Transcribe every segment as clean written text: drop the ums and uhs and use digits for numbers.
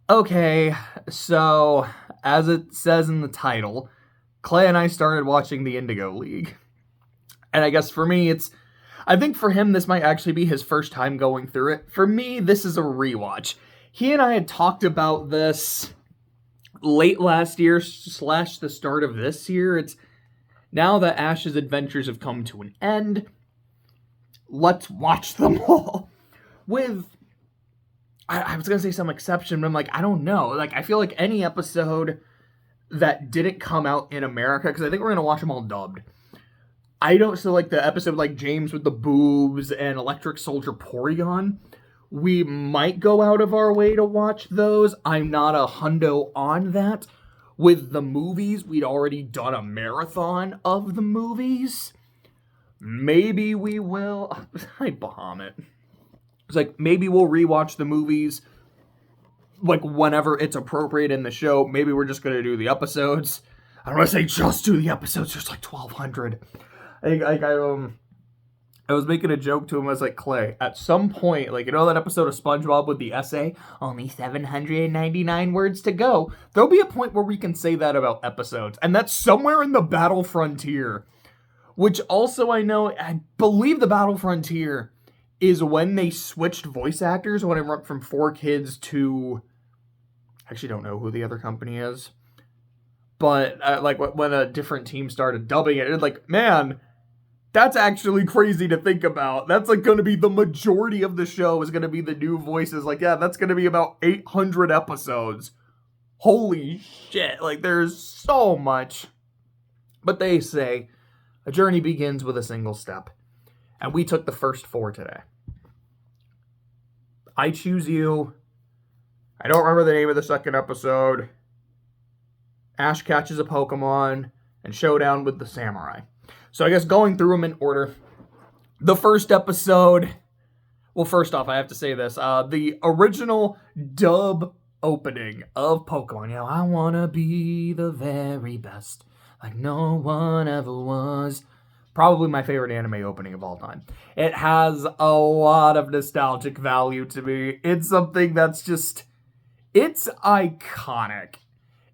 Okay, so as it says in the title, Clay and I started watching the Indigo League. And I guess for me, I think for him, this might actually be his first time going through it. For me, this is a rewatch. He and I had talked about this late last year slash the start of this year. It's now that Ash's adventures have come to an end. Let's watch them all. With I was gonna say some exception, but I'm like, I don't know. Like, I feel like any episode that didn't come out in America, because I think we're gonna watch them all dubbed. I don't so like the episode like James with the boobs and Electric Soldier Porygon. We might go out of our way to watch those. I'm not a hundo on that. With the movies, we'd already done a marathon of the movies. Maybe we will. Hi, Bahamut. It's like, maybe we'll rewatch the movies like whenever it's appropriate in the show. Maybe we're just going to do the episodes. I don't want to say just do the episodes. There's like 1,200. I was making a joke to him. I was like, Clay, at some point, like, you know that episode of SpongeBob with the essay? Only 799 words to go. There'll be a point where we can say that about episodes. And that's somewhere in the Battle Frontier. Which also I believe the Battle Frontier is when they switched voice actors, when it went from 4Kids to... I actually don't know who the other company is. But, like, when a different team started dubbing it, it's like, man, that's actually crazy to think about. That's, like, going to be the majority of the show is going to be the new voices. Like, yeah, that's going to be about 800 episodes. Holy shit. Like, there's so much. But they say, a journey begins with a single step. And we took the first 4 today. I Choose You. I don't remember the name of the second episode. Ash catches a Pokemon. And Showdown with the Samurai. So I guess going through them in order. The first episode... Well, first off, I have to say this. The original dub opening of Pokemon. You know, I want to be the very best. Like no one ever was. Probably my favorite anime opening of all time. It has a lot of nostalgic value to me. It's something that's just... It's iconic.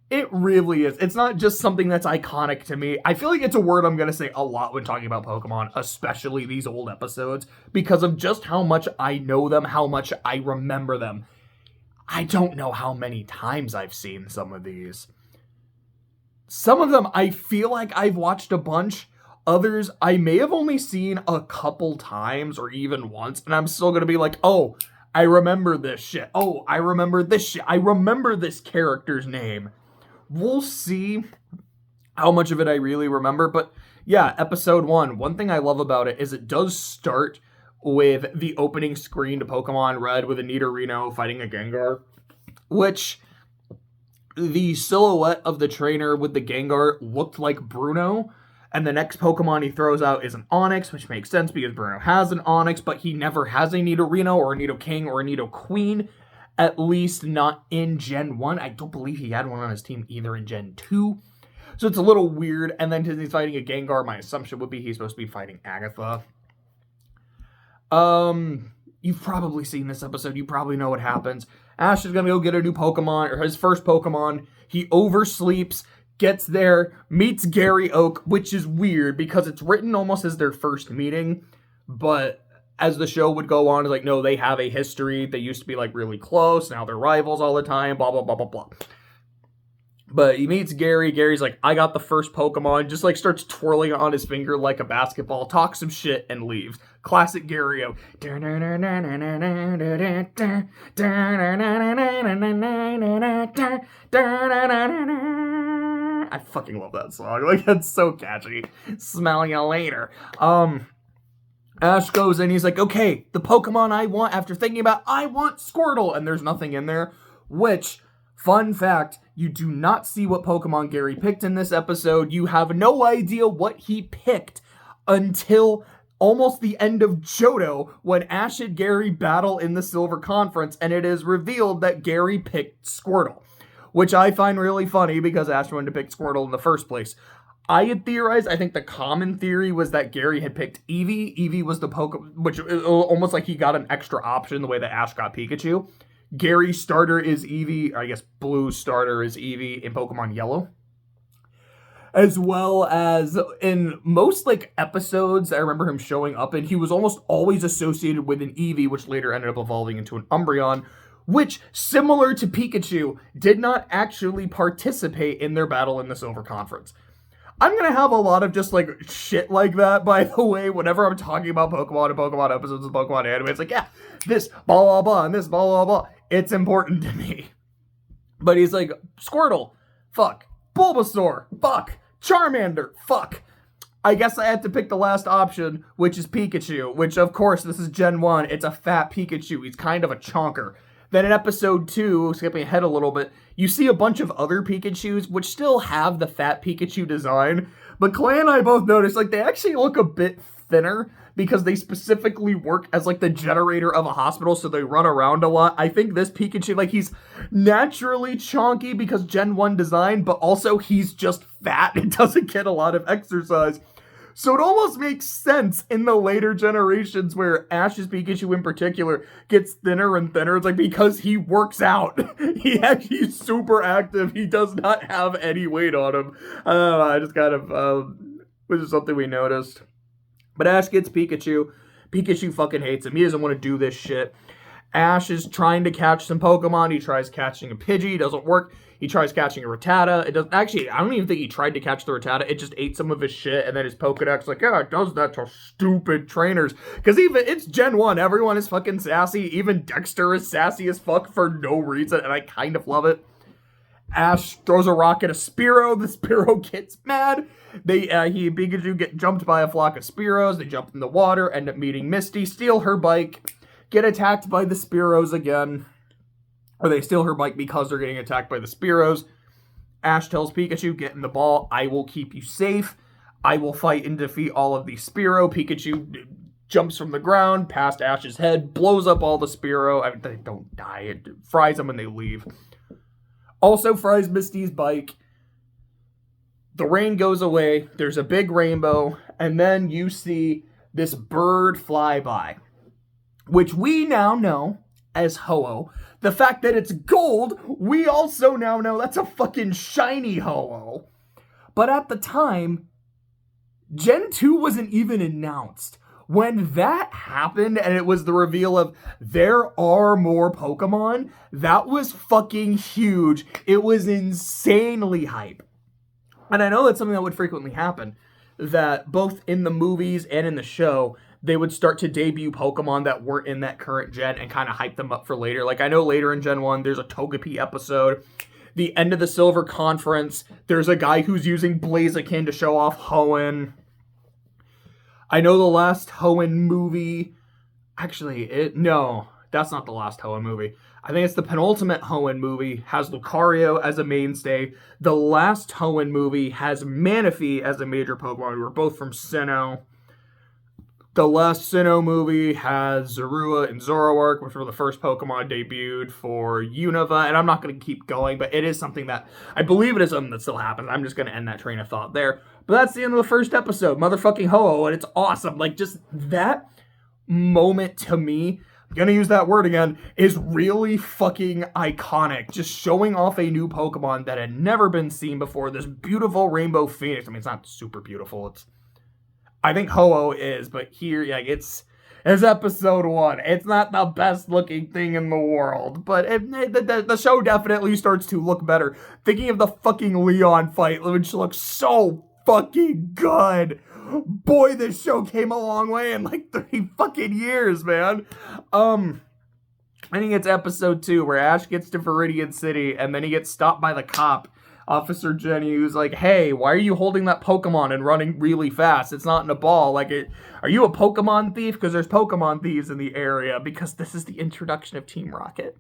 It really is. It's not just something that's iconic to me. I feel like it's a word I'm going to say a lot when talking about Pokemon, especially these old episodes, because of just how much I know them, how much I remember them. I don't know how many times I've seen some of these. Some of them I feel like I've watched a bunch. Others I may have only seen a couple times or even once, and I'm still going to be like, oh, I remember this shit. Oh, I remember this shit. I remember this character's name. We'll see how much of it I really remember, but yeah, episode 1. One thing I love about it is it does start with the opening screen to Pokemon Red with a Nidorino fighting a Gengar, which the silhouette of the trainer with the Gengar looked like Bruno, and the next Pokemon he throws out is an Onix, which makes sense because Bruno has an Onix, but he never has a Nidorino or a Nidoking or a Nidoqueen. At least not in Gen 1. I don't believe he had one on his team either in Gen 2. So it's a little weird. And then he's fighting a Gengar. My assumption would be he's supposed to be fighting Agatha. You've probably seen this episode. You probably know what happens. Ash is going to go get a new Pokemon, or his first Pokemon. He oversleeps, gets there, meets Gary Oak, which is weird because it's written almost as their first meeting. But as the show would go on, it's like, no, they have a history. They used to be, like, really close. Now they're rivals all the time, blah, blah, blah, blah, blah. But he meets Gary. Gary's like, I got the first Pokemon. Just, like, starts twirling it on his finger like a basketball, talks some shit, and leaves. Classic Gary. I fucking love that song. Like, it's so catchy. Smell you later. Ash goes in, he's like, okay, the Pokemon I want, after thinking about, I want Squirtle, and there's nothing in there, which, fun fact, you do not see what Pokemon Gary picked in this episode. You have no idea what he picked until almost the end of Johto, when Ash and Gary battle in the Silver Conference, and it is revealed that Gary picked Squirtle, which I find really funny because Ash wanted to pick Squirtle in the first place. I had theorized, I think the common theory was that Gary had picked Eevee. Eevee was the Pokemon, which almost like he got an extra option the way that Ash got Pikachu. Gary's starter is Eevee. I guess Blue's starter is Eevee in Pokemon Yellow. As well as in most like episodes I remember him showing up in, he was almost always associated with an Eevee, which later ended up evolving into an Umbreon, which, similar to Pikachu, did not actually participate in their battle in the Silver Conference. I'm going to have a lot of just, like, shit like that, by the way, whenever I'm talking about Pokemon and Pokemon episodes of Pokemon anime. It's like, yeah, this blah, blah, blah, and this blah, blah, blah. It's important to me. But he's like, Squirtle, fuck. Bulbasaur, fuck. Charmander, fuck. I guess I had to pick the last option, which is Pikachu, which, of course, this is Gen 1. It's a fat Pikachu. He's kind of a chonker. Then in episode 2, skipping ahead a little bit, you see a bunch of other Pikachus, which still have the fat Pikachu design. But Clay and I both noticed, like, they actually look a bit thinner because they specifically work as, like, the generator of a hospital, so they run around a lot. I think this Pikachu, like, he's naturally chonky because Gen 1 design, but also he's just fat and doesn't get a lot of exercise. So it almost makes sense in the later generations where Ash's Pikachu in particular gets thinner and thinner. It's like because he works out. He's super active. He does not have any weight on him. I just kind of, which is something we noticed. But Ash gets Pikachu. Pikachu fucking hates him. He doesn't want to do this shit. Ash is trying to catch some Pokemon. He tries catching a Pidgey. It doesn't work. He tries catching a Rattata. It doesn't. Actually, I don't even think he tried to catch the Rattata. It just ate some of his shit, and then his Pokedex like, yeah, it does that to stupid trainers. Because even it's Gen 1. Everyone is fucking sassy. Even Dexter is sassy as fuck for no reason, and I kind of love it. Ash throws a rock at a Spearow. The Spearow gets mad. Pikachu get jumped by a flock of Spearows. They jump in the water, end up meeting Misty, steal her bike, get attacked by the Spearows again. Or they steal her bike because they're getting attacked by the Spearows. Ash tells Pikachu, get in the ball. I will keep you safe. I will fight and defeat all of these Spearow. Pikachu jumps from the ground past Ash's head, blows up all the Spearow. I mean, they don't die. It fries them and they leave. Also fries Misty's bike. The rain goes away. There's a big rainbow. And then you see this bird fly by, which we now know as Ho-Oh. The fact that it's gold, we also now know that's a fucking shiny Ho-Oh. But at the time, Gen 2 wasn't even announced. When that happened and it was the reveal of there are more Pokemon, that was fucking huge. It was insanely hype. And I know that's something that would frequently happen, that both in the movies and in the show, they would start to debut Pokemon that weren't in that current gen and kind of hype them up for later. Like, I know later in Gen 1, there's a Togepi episode. The end of the Silver Conference, there's a guy who's using Blaziken to show off Hoenn. I know the last Hoenn movie... Actually, no, that's not the last Hoenn movie. I think it's the penultimate Hoenn movie, has Lucario as a mainstay. The last Hoenn movie has Manaphy as a major Pokemon. We were both from Sinnoh. The last Sinnoh movie has Zorua and Zoroark, which were the first Pokemon debuted for Unova, and I'm not going to keep going, but it is something that, I believe it is something that still happens. I'm just going to end that train of thought there. But that's the end of the first episode, motherfucking Ho-Oh, and it's awesome. Like, just that moment to me, I'm going to use that word again, is really fucking iconic. Just showing off a new Pokemon that had never been seen before, this beautiful Rainbow Phoenix. I mean, it's not super beautiful, I think Ho-Oh is, but here, yeah, it's episode 1. It's not the best looking thing in the world, but the show definitely starts to look better. Thinking of the fucking Leon fight, which looks so fucking good. Boy, this show came a long way in like 3 fucking years, man. I think it's episode 2 where Ash gets to Viridian City and then he gets stopped by the cop. Officer Jenny, who's like, hey, why are you holding that Pokemon and running really fast? It's not in a ball. Like, are you a Pokemon thief? Because there's Pokemon thieves in the area. Because this is the introduction of Team Rocket.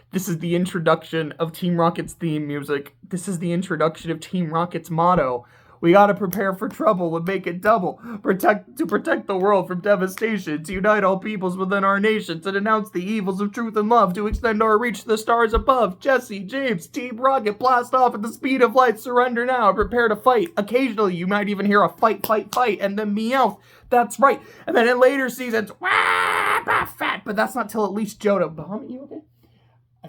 This is the introduction of Team Rocket's theme music. This is the introduction of Team Rocket's motto. We gotta prepare for trouble and make it double. To protect the world from devastation. To unite all peoples within our nation. To denounce the evils of truth and love. To extend our reach to the stars above. Jesse, James, Team Rocket, blast off at the speed of light. Surrender now. Prepare to fight. Occasionally, you might even hear a fight, fight, fight. And then Meowth. That's right. And then in later seasons, wah, bah, fat. But that's not till at least Johto. Bahamut, you okay?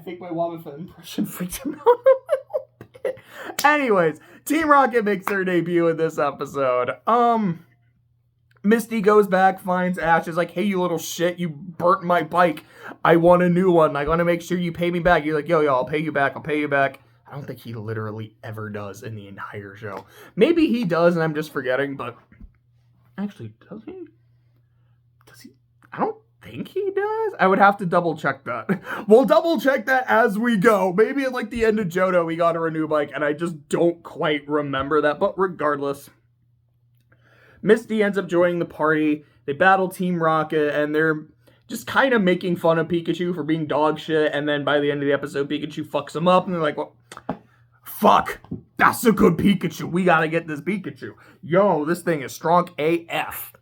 think my Wobbuffet impression freaked him out a little bit. Anyways, Team Rocket makes their debut in this episode. Misty goes back, finds Ash, is like, hey, you little shit, you burnt my bike. I want a new one. I want to make sure you pay me back. You're like, yo, I'll pay you back. I don't think he literally ever does in the entire show. Maybe he does, and I'm just forgetting, but actually, does he? I don't think he does. I would have to double check that. We'll double check that as we go. Maybe at like the end of Johto, we got her a new bike, and I just don't quite remember that. But regardless, Misty ends up joining the party. They battle Team Rocket, and they're just kind of making fun of Pikachu for being dog shit. And then by the end of the episode, Pikachu fucks him up, and they're like, well, fuck, that's a good Pikachu. We gotta get this Pikachu. Yo, this thing is strong AF.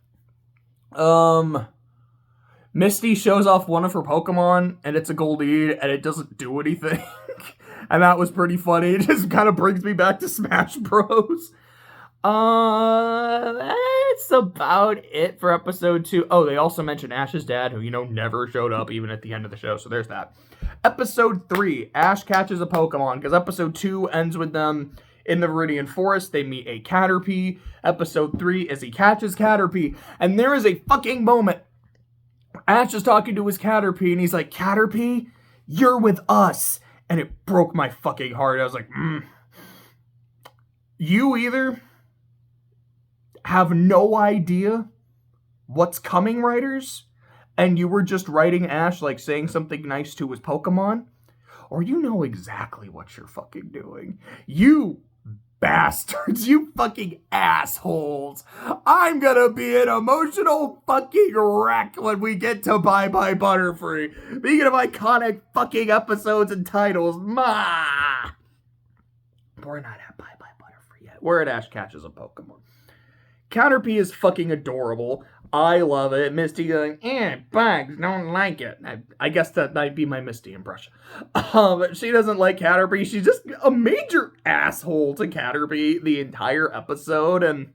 Misty shows off one of her Pokemon, and it's a Goldeen, and it doesn't do anything. And that was pretty funny. It just kind of brings me back to Smash Bros. That's about it for episode 2. Oh, they also mentioned Ash's dad, who, never showed up even at the end of the show, so there's that. Episode 3, Ash catches a Pokemon, because episode 2 ends with them in the Viridian Forest. They meet a Caterpie. Episode 3 is he catches Caterpie, and there is a fucking moment. Ash is talking to his Caterpie, and he's like, Caterpie, you're with us. And it broke my fucking heart. I was like, You either have no idea what's coming, writers, and you were just writing Ash like saying something nice to his Pokemon, or you know exactly what you're fucking doing. You bastards, you fucking assholes. I'm gonna be an emotional fucking wreck when we get to Bye Bye Butterfree. Speaking of iconic fucking episodes and titles, We're not at Bye Bye Butterfree yet. We're at Ash catches a Pokemon. Caterpie is fucking adorable. I love it. Misty going, bugs, don't like it. I guess that might be my Misty impression. But she doesn't like Caterpie. She's just a major asshole to Caterpie the entire episode. And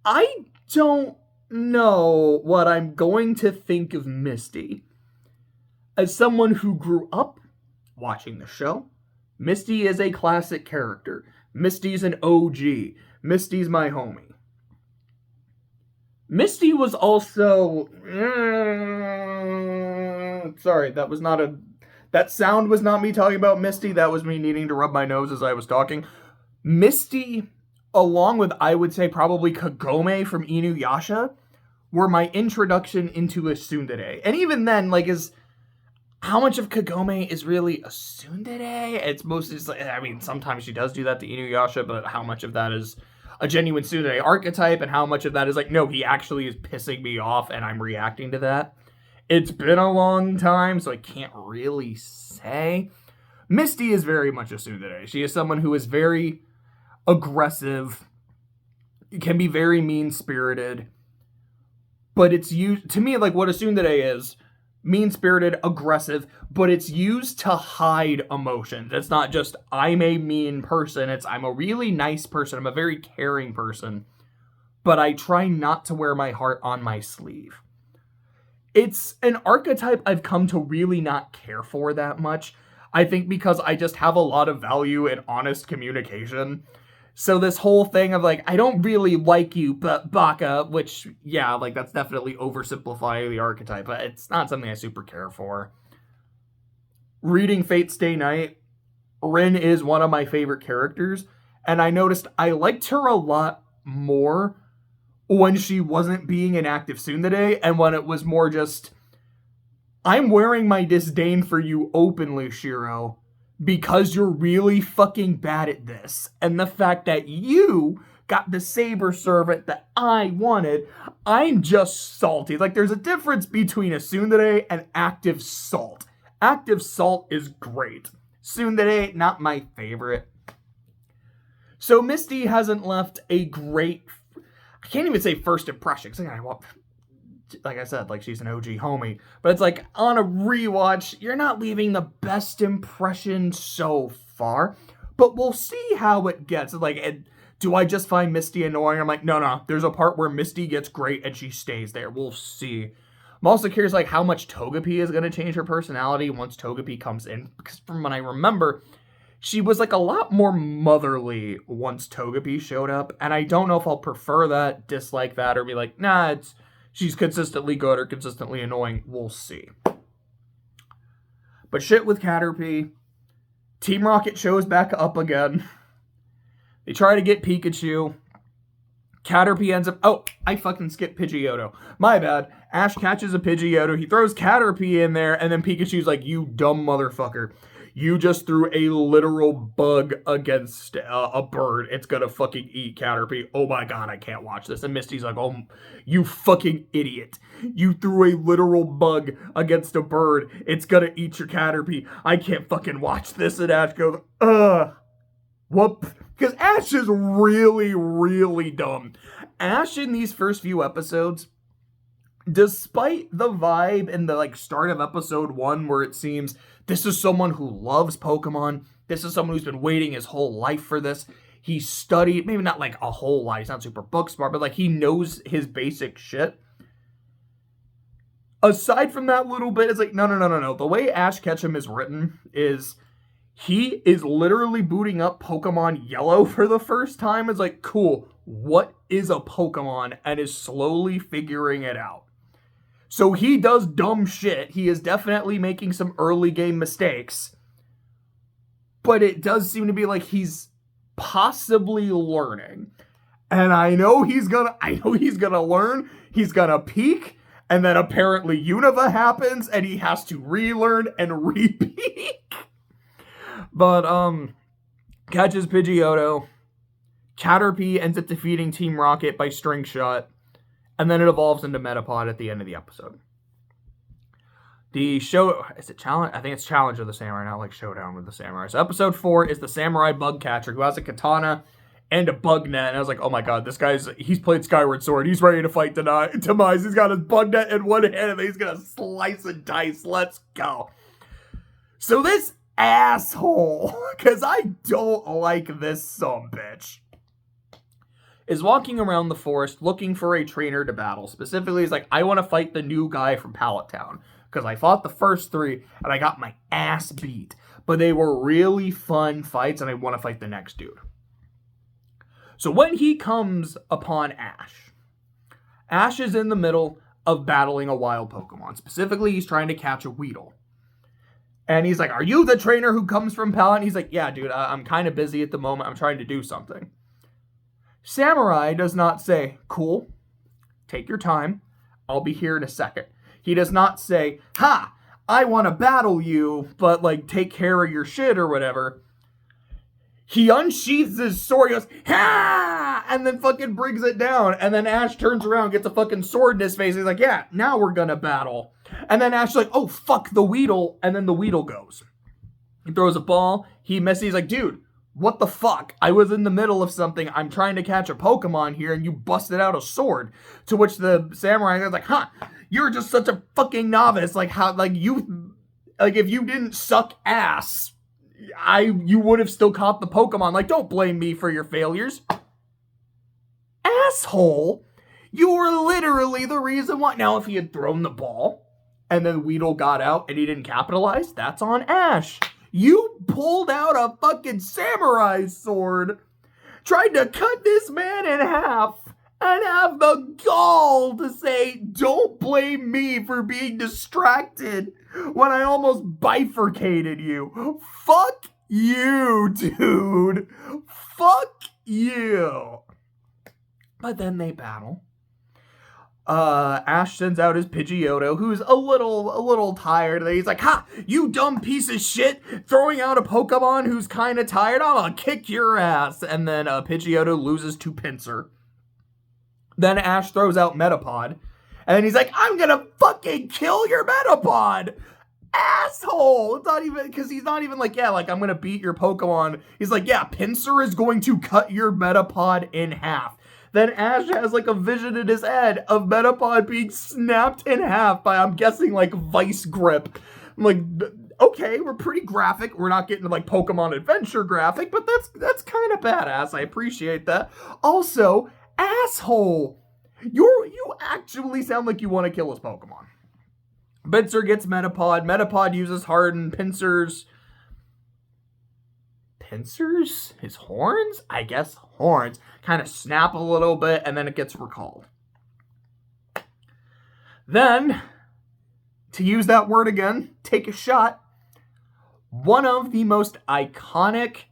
I don't know what I'm going to think of Misty. As someone who grew up watching the show, Misty is a classic character. Misty's an OG. Misty's my homie. Misty was also... sorry, that sound was not me talking about Misty. That was me needing to rub my nose as I was talking. Misty, along with, I would say, probably Kagome from Inuyasha, were my introduction into a tsundere. And even then, how much of Kagome is really a tsundere? It's mostly just sometimes she does do that to Inuyasha, but how much of that is a genuine tsundere archetype, and how much of that is no, he actually is pissing me off, and I'm reacting to that. It's been a long time, so I can't really say. Misty is very much a tsundere. She is someone who is very aggressive, can be very mean-spirited, but it's used, to me, what a tsundere is, mean-spirited, aggressive, but it's used to hide emotions. It's not just, I'm a mean person. It's, I'm a really nice person. I'm a very caring person, but I try not to wear my heart on my sleeve. It's an archetype I've come to really not care for that much. I think because I just have a lot of value in honest communication. So this whole thing of I don't really like you, but Baka, which, yeah, that's definitely oversimplifying the archetype, but it's not something I super care for. Reading Fate Stay Night, Rin is one of my favorite characters, and I noticed I liked her a lot more when she wasn't being an active tsundere, and when it was more just, I'm wearing my disdain for you openly, Shiro, because you're really fucking bad at this. And the fact that you got the Saber Servant that I wanted, I'm just salty. There's a difference between a tsundere and active salt. Active salt is great. Tsundere, not my favorite. So Misty hasn't left a great, I can't even say first impression, because like I said, she's an OG homie. But it's on a rewatch, you're not leaving the best impression so far. But we'll see how it gets. Do I just find Misty annoying? I'm no. There's a part where Misty gets great and she stays there. We'll see. I'm also curious, like, how much Togepi is going to change her personality once Togepi comes in. Because from what I remember, she was, like, a lot more motherly once Togepi showed up. And I don't know if I'll prefer that, dislike that, or be like, nah, she's consistently good or consistently annoying. We'll see. But shit with Caterpie. Team Rocket shows back up again. They try to get Pikachu. Caterpie ends up... Oh, I fucking skipped Pidgeotto. My bad. Ash catches a Pidgeotto. He throws Caterpie in there, and then Pikachu's like, you dumb motherfucker. You just threw a literal bug against a bird. It's gonna fucking eat Caterpie. Oh my god, I can't watch this. And Misty's like, oh, you fucking idiot. You threw a literal bug against a bird. It's gonna eat your Caterpie. I can't fucking watch this. And Ash goes, whoop. Because Ash is really, really dumb. Ash in these first few episodes, despite the vibe in the like start of episode 1 where it seems this is someone who loves Pokemon, this is someone who's been waiting his whole life for this. He studied, maybe not like a whole lot, he's not super book smart, but like he knows his basic shit. Aside from that little bit, it's like, no. The way Ash Ketchum is written is... he is literally booting up Pokemon Yellow for the first time. It's like, cool, what is a Pokemon? And is slowly figuring it out. So he does dumb shit. He is definitely making some early game mistakes. But it does seem to be like he's possibly learning. And I know he's gonna learn. He's gonna peak. And then apparently Unova happens and he has to relearn and re-peak. But, catches Pidgeotto. Caterpie ends up defeating Team Rocket by String Shot. And then it evolves into Metapod at the end of the episode. The show... is it Challenge? I think it's Challenge of the Samurai, not like Showdown with the Samurai. So episode 4 is the Samurai Bug Catcher who has a katana and a bug net. And I was like, oh my god, this guy's... he's played Skyward Sword. He's ready to fight Demise. He's got his bug net in one hand and he's gonna slice and dice. Let's go. So this... asshole, because I don't like this sumbitch, is walking around the forest looking for a trainer to battle. Specifically, he's like, I want to fight the new guy from Pallet Town, because I fought the first 3, and I got my ass beat. But they were really fun fights, and I want to fight the next dude. So when he comes upon Ash, Ash is in the middle of battling a wild Pokemon. Specifically, he's trying to catch a Weedle. And he's like, are you the trainer who comes from Pallet? And he's like, yeah, dude, I'm kind of busy at the moment. I'm trying to do something. Samurai does not say, cool, take your time. I'll be here in a second. He does not say, ha, I want to battle you, but like take care of your shit or whatever. He unsheathes his sword, he goes, ha! And then fucking brings it down. And then Ash turns around, gets a fucking sword in his face. He's like, yeah, now we're gonna battle. And then Ash is like, oh, fuck the Weedle. And then the Weedle goes. He throws a ball. He misses. He's like, dude, what the fuck? I was in the middle of something. I'm trying to catch a Pokemon here, and you busted out a sword. To which the samurai guy's like, huh, you're just such a fucking novice. Like, how, like, you, like, if you didn't suck ass, you would have still caught the Pokemon. Like, don't blame me for your failures. Asshole. You were literally the reason why. Now, if he had thrown the ball, and then Weedle got out and he didn't capitalize, that's on Ash. You pulled out a fucking samurai sword, tried to cut this man in half, and have the gall to say, don't blame me for being distracted when I almost bifurcated you. Fuck you, dude. Fuck you. But then they battle. Ash sends out his Pidgeotto, who's a little tired. He's like, ha, you dumb piece of shit, throwing out a Pokemon who's kind of tired. I'm gonna kick your ass. And then Pidgeotto loses to Pinsir. Then Ash throws out Metapod. And then he's like, I'm gonna fucking kill your Metapod. Asshole. It's not even, because he's not even like, yeah, like, I'm gonna beat your Pokemon. He's like, yeah, Pinsir is going to cut your Metapod in half. Then Ash has like a vision in his head of Metapod being snapped in half by, I'm guessing, like, Vice Grip. I'm like, okay, we're pretty graphic. We're not getting like Pokemon Adventure graphic, but that's kind of badass. I appreciate that. Also, asshole, you actually sound like you want to kill his Pokemon. Pinsir gets Metapod. Metapod uses Harden. Pinsir's his horns? I guess horns kind of snap a little bit, and then it gets recalled. Then, to use that word again, take a shot. One of the most iconic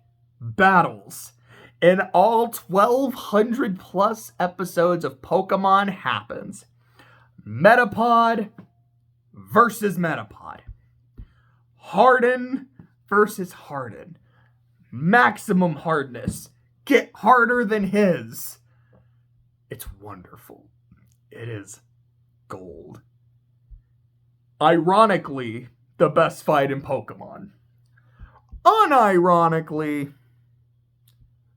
battles in all 1,200 plus episodes of Pokemon happens. Metapod versus Metapod. Harden versus Harden. Maximum hardness. Get harder than his. It's wonderful. It is gold. Ironically, the best fight in Pokemon. Unironically,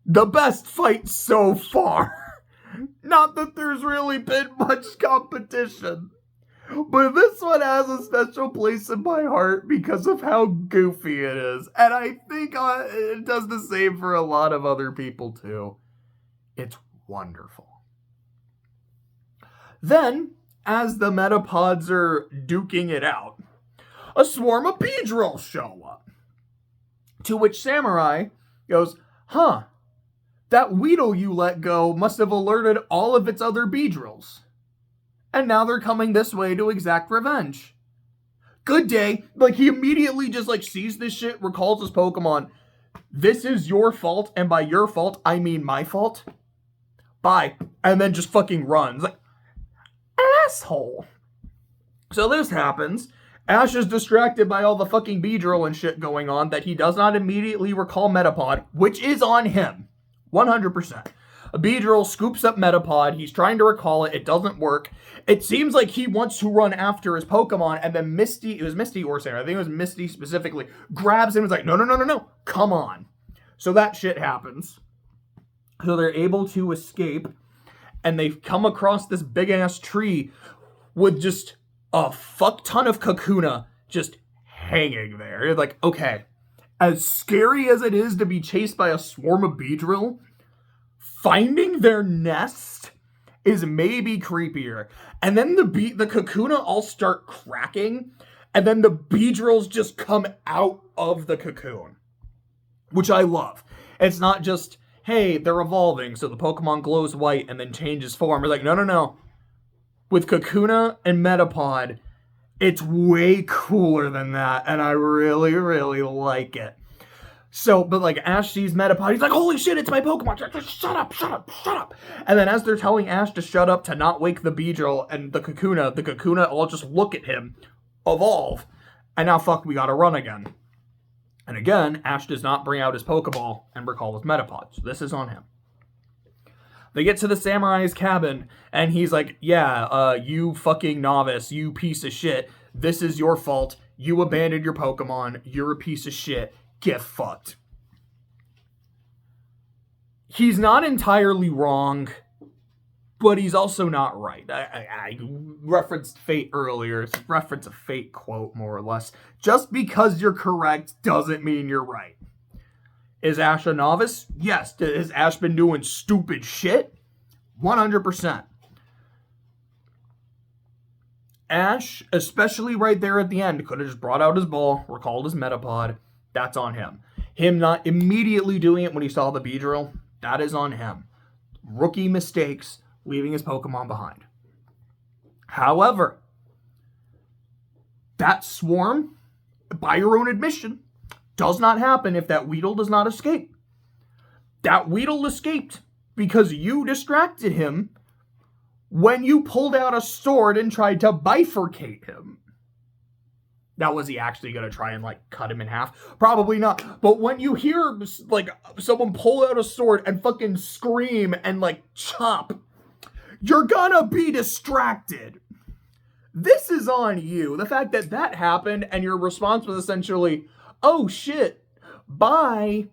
the best fight so far. Not that there's really been much competition, but this one has a special place in my heart because of how goofy it is. And I think it does the same for a lot of other people too. It's wonderful. Then, as the Metapods are duking it out, a swarm of Beedrills show up. To which Samurai goes, huh, that Weedle you let go must have alerted all of its other Beedrills. And now they're coming this way to exact revenge. Good day. Like, he immediately just, sees this shit, recalls his Pokemon. This is your fault, and by your fault, I mean my fault. Bye. And then just fucking runs. Like, asshole. So this happens. Ash is distracted by all the fucking Beedrill and shit going on that he does not immediately recall Metapod, which is on him. 100%. A Beedrill scoops up Metapod. He's trying to recall it. It doesn't work. It seems like he wants to run after his Pokemon, and then Misty or Sarah, I think it was Misty specifically, grabs him and is like, no, come on. So that shit happens. So they're able to escape, and they come across this big-ass tree with just a fuck ton of Kakuna just hanging there. You're like, okay, as scary as it is to be chased by a swarm of Beedrill, finding their nest is maybe creepier. And then the Kakuna all start cracking, and then the Beedrills just come out of the cocoon, which I love. It's not just, hey, they're evolving, so the Pokemon glows white and then changes form. We're like, no. With Kakuna and Metapod, it's way cooler than that, and I really, really like it. So, but Ash sees Metapod, he's like, holy shit, it's my Pokemon, just shut up. And then as they're telling Ash to shut up, to not wake the Beedrill and the Kakuna all just look at him, evolve, and now fuck, we gotta run again. And again, Ash does not bring out his Pokeball and recall his Metapod, so this is on him. They get to the Samurai's cabin, and he's like, yeah, you fucking novice, you piece of shit, this is your fault, you abandoned your Pokemon, you're a piece of shit, get fucked. He's not entirely wrong, but he's also not right. I referenced Fate earlier, it's a reference a Fate quote, more or less. Just because you're correct doesn't mean you're right. Is Ash a novice? Yes. Has Ash been doing stupid shit? 100%. Ash, especially right there at the end, could have just brought out his ball, recalled his Metapod. That's on him. Him not immediately doing it when he saw the Beedrill, that is on him. Rookie mistakes, leaving his Pokemon behind. However, that swarm, by your own admission, does not happen if that Weedle does not escape. That Weedle escaped because you distracted him when you pulled out a sword and tried to bifurcate him. Now, was he actually going to try and, cut him in half? Probably not. But when you hear, someone pull out a sword and fucking scream and, chop, you're gonna be distracted. This is on you. The fact that that happened and your response was essentially, oh shit, bye.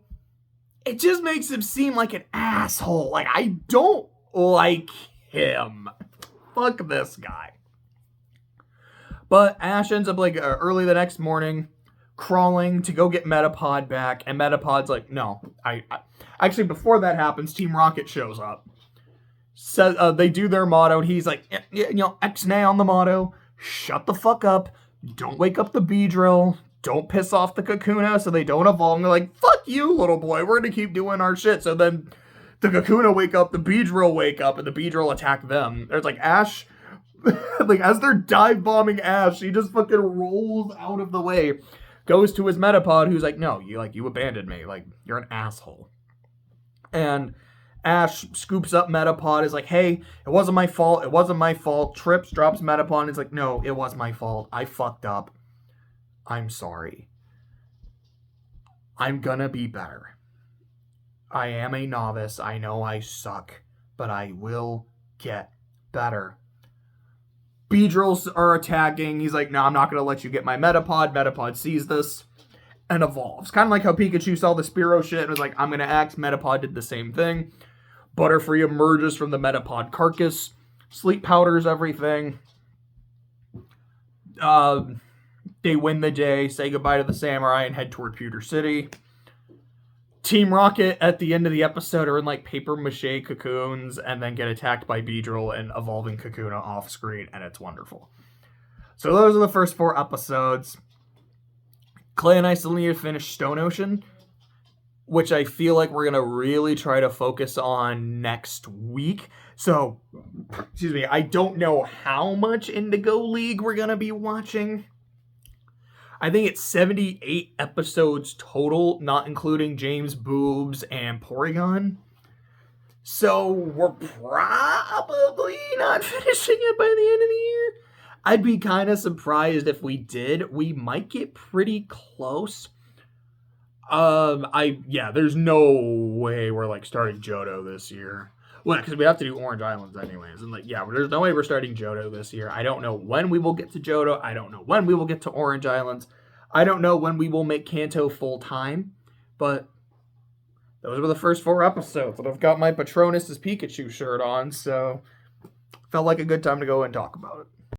It just makes him seem like an asshole. I don't like him. Fuck this guy. But Ash ends up early the next morning, crawling to go get Metapod back, and Metapod's like, no. I actually, before that happens, Team Rocket shows up. Says they do their motto, and he's like, X-nay on the motto, shut the fuck up, don't wake up the Beedrill. Don't piss off the Kakuna so they don't evolve. And they're like, fuck you, little boy. We're going to keep doing our shit. So then the Kakuna wake up, the Beedrill wake up, and the Beedrill attack them. There's like Ash, like as they're dive bombing Ash, he just fucking rolls out of the way, goes to his Metapod, who's like, no, you abandoned me. Like, you're an asshole. And Ash scoops up Metapod, is like, hey, it wasn't my fault. It wasn't my fault. Trips, drops Metapod, and he's like, no, it was my fault. I fucked up. I'm sorry. I'm gonna be better. I am a novice. I know I suck, but I will get better. Beedrills are attacking. He's like, no, I'm not going to let you get my Metapod. Metapod sees this and evolves. Kind of like how Pikachu saw the Spearow shit and was like, I'm going to act. Metapod did the same thing. Butterfree emerges from the Metapod carcass. Sleep powders everything. They win the day, say goodbye to the samurai, and head toward Pewter City. Team Rocket at the end of the episode are in like paper mache cocoons and then get attacked by Beedrill and evolving Kakuna off screen, and it's wonderful. So those are the first 4 episodes. Clay and I still need to finish Stone Ocean, which I feel like we're going to really try to focus on next week. So, excuse me, I don't know how much Indigo League we're going to be watching. I think it's 78 episodes total, not including James Boobs and Porygon. So we're probably not finishing it by the end of the year. I'd be kind of surprised if we did. We might get pretty close. There's no way we're like starting Johto this year. Well, because we have to do Orange Islands anyways. And there's no way we're starting Johto this year. I don't know when we will get to Johto. I don't know when we will get to Orange Islands. I don't know when we will make Kanto full time. But those were the first 4 episodes. And I've got my Patronus' Pikachu shirt on, so felt like a good time to go and talk about it.